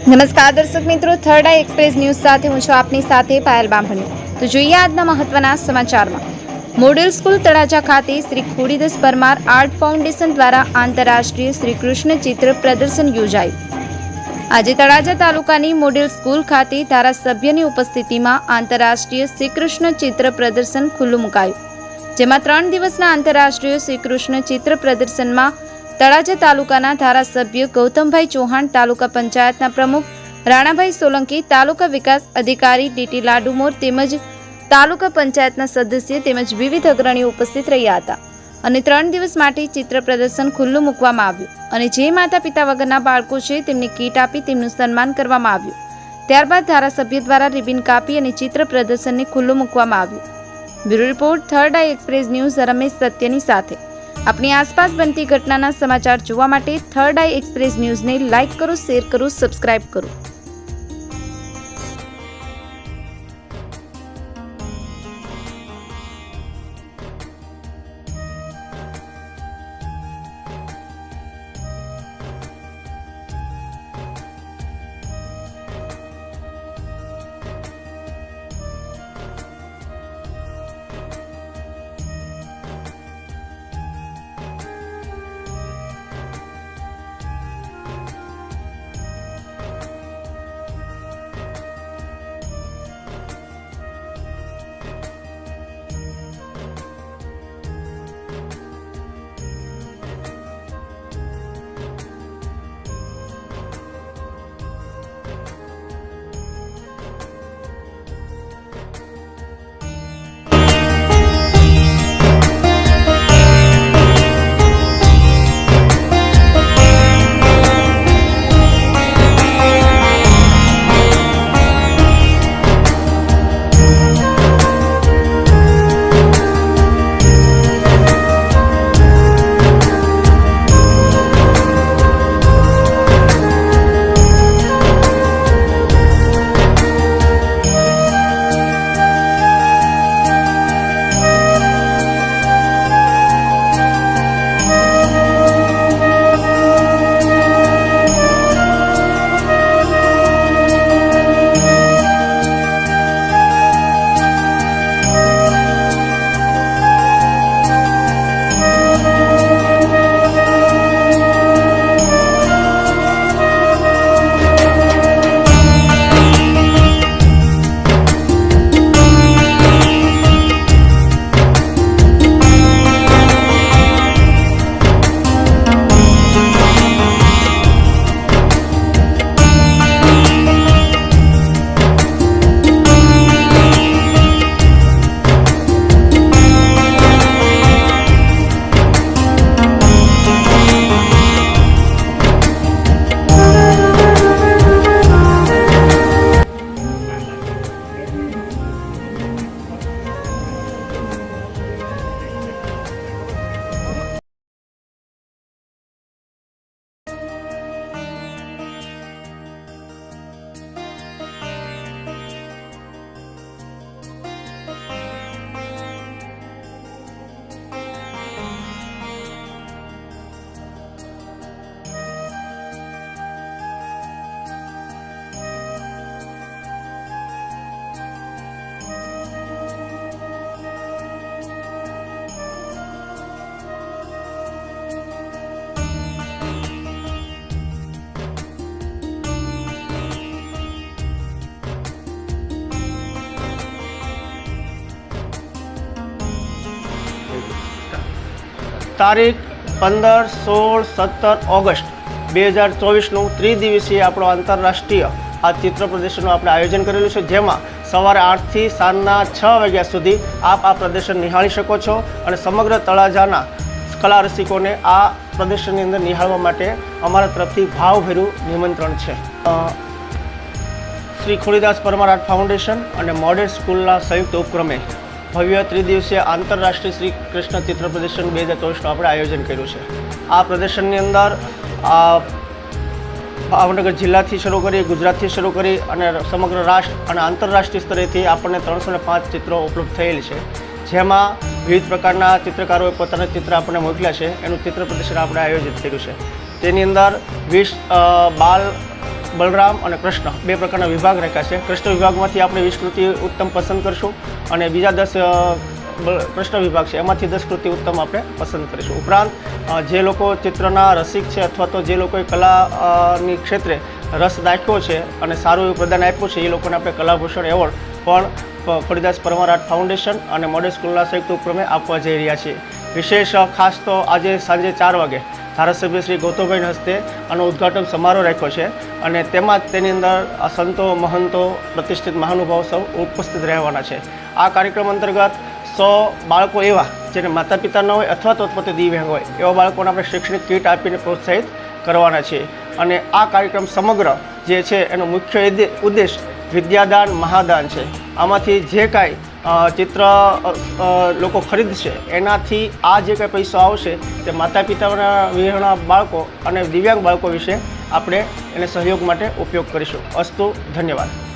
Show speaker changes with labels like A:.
A: નમસ્કાર દર્શક મિત્રો, થર્ડ આઈ એક્સપ્રેસ ન્યૂઝ સાથે હું છું આપની સાથે પાયલ બામણી। તો જોઈએ આજના મહત્વના સમાચારમાં। મોડેલ સ્કૂલ તળાજા ખાતે શ્રી ખોડીદાસ પરમાર આર્ટ ફાઉન્ડેશન દ્વારા આંતરરાષ્ટ્રીય શ્રી કૃષ્ણ ચિત્ર પ્રદર્શન યોજાયું। આજે તળાજા તાલુકાની મોડેલ સ્કૂલ ખાતે ધારાસભ્યની ઉપસ્થિતિમાં આંતરરાષ્ટ્રીય શ્રી કૃષ્ણ ચિત્ર પ્રદર્શન ખુલ્લું મુકાયું, જેમાં 3 દિવસના આંતરરાષ્ટ્રીય શ્રી કૃષ્ણ ચિત્ર પ્રદર્શનમાં તળાજા તાલુકાના ધારાસભ્ય ગૌતમભાઈ ચૌહાણ, તાલુકા પંચાયતના પ્રમુખ રાણાભાઈ સોલંકી, તાલુકા વિકાસ અધિકારી ડીટી લાડુમોર તેમજ તાલુકા પંચાયતના સદસ્ય તેમજ વિવિધ અગ્રણીઓ ઉપસ્થિત રહ્યા હતા અને 3 દિવસ માટે ચિત્ર પ્રદર્શન ખુલ્લું મૂકવામાં આવ્યું અને જે માતા પિતા વગરના બાળકો છે તેમને કીટ આપી તેમનું સન્માન કરવામાં આવ્યું। ત્યારબાદ ધારાસભ્ય દ્વારા રિબિન કાપી અને ચિત્ર પ્રદર્શનને ખુલ્લું મૂકવામાં આવ્યું। બ્યુરો રિપોર્ટ, થર્ડ આઈ એક્સપ્રેસ ન્યૂઝ, રમેશ સત્યની સાથે। अपनी आसपास बनती घटना समाचार जोवा माटे थर्ड आई एक्सप्रेस न्यूज ने लाइक करो, शेर करो, सब्सक्राइब करो।
B: તારીખ 15, 16, 17 ઓગસ્ટ 2024નું ત્રિદિવસીય આપણો આંતરરાષ્ટ્રીય આ ચિત્ર પ્રદર્શનનું આપણે આયોજન કરેલું છે, જેમાં સવારે 8 થી સાંજના 6 વાગ્યા સુધી આપ આ પ્રદર્શન નિહાળી શકો છો અને સમગ્ર તળાજાના કલા રસિકોને આ પ્રદર્શનની અંદર નિહાળવા માટે અમારા તરફથી ભાવભર્યું નિમંત્રણ છે। શ્રી ખોડીદાસ પરમાર આર્ટ ફાઉન્ડેશન અને મોડેલ સ્કૂલના સંયુક્ત ઉપક્રમે ભવ્ય ત્રિદિવસીય આંતરરાષ્ટ્રીય શ્રી કૃષ્ણ ચિત્ર પ્રદર્શન 2024નું આપણે આયોજન કર્યું છે। આ પ્રદર્શનની અંદર ભાવનગર જિલ્લાથી શરૂ કરી, ગુજરાતથી શરૂ કરી અને સમગ્ર રાષ્ટ્ર અને આંતરરાષ્ટ્રીય સ્તરેથી આપણને 305 ચિત્રો ઉપલબ્ધ થયેલ છે, જેમાં વિવિધ પ્રકારના ચિત્રકારોએ પોતાના ચિત્ર આપણને મોકલ્યા છે। એનું ચિત્ર પ્રદર્શન આપણે આયોજિત કર્યું છે। તેની અંદર 20 બાલ બલરામ અને કૃષ્ણ બે પ્રકારના વિભાગ રાખ્યા છે. કૃષ્ણ વિભાગમાંથી આપણે 20 કૃતિ ઉત્તમ પસંદ કરશું અને બીજા 10 કૃષ્ણ વિભાગ છે એમાંથી 10 કૃતિ ઉત્તમ આપણે પસંદ કરીશું. ઉપરાંત જે લોકો ચિત્રના રસિક છે અથવા તો જે લોકોએ કલાની ક્ષેત્રે રસ દાખ્યો છે અને સારું એવું પ્રદાન આપ્યું છે એ લોકોને આપણે કલાભૂષણ એવોર્ડ પણ ખોડીદાસ પરમાર આર્ટ ફાઉન્ડેશન અને મોડેલ સ્કૂલના સંયુક્ત ઉપક્રમે આપવા જઈ રહ્યા છીએ. વિશેષ ખાસ તો આજે સાંજે 4 વાગે ધારાસભ્ય શ્રી ગૌતમભાઈના હસ્તે આનો ઉદ્ઘાટન સમારોહ રાખ્યો છે અને તેમાં તેની અંદર સંતો મહંતો પ્રતિષ્ઠિત મહાનુભાવો સૌ ઉપસ્થિત રહેવાના છે. આ કાર્યક્રમ અંતર્ગત 100 બાળકો એવા જેને માતા પિતા ન હોય અથવા તો પોતે દિવ્યાંગ હોય એવા બાળકોને આપણે શૈક્ષણિક કીટ આપીને પ્રોત્સાહિત કરવાના છે. અને આ કાર્યક્રમ સમગ્ર જે છે એનો મુખ્ય ઉદ્દેશ વિદ્યાદાન મહાદાન છે. આમાંથી જે કાંઈ ચિત્ર લોકો ખરીદશે એનાથી આ જે કાંઈ પૈસો આવશે તે માતા પિતાના વિહોણા બાળકો અને દિવ્યાંગ બાળકો વિશે આપણે એને સહયોગ માટે ઉપયોગ કરીશું. અસ્તુ, ધન્યવાદ.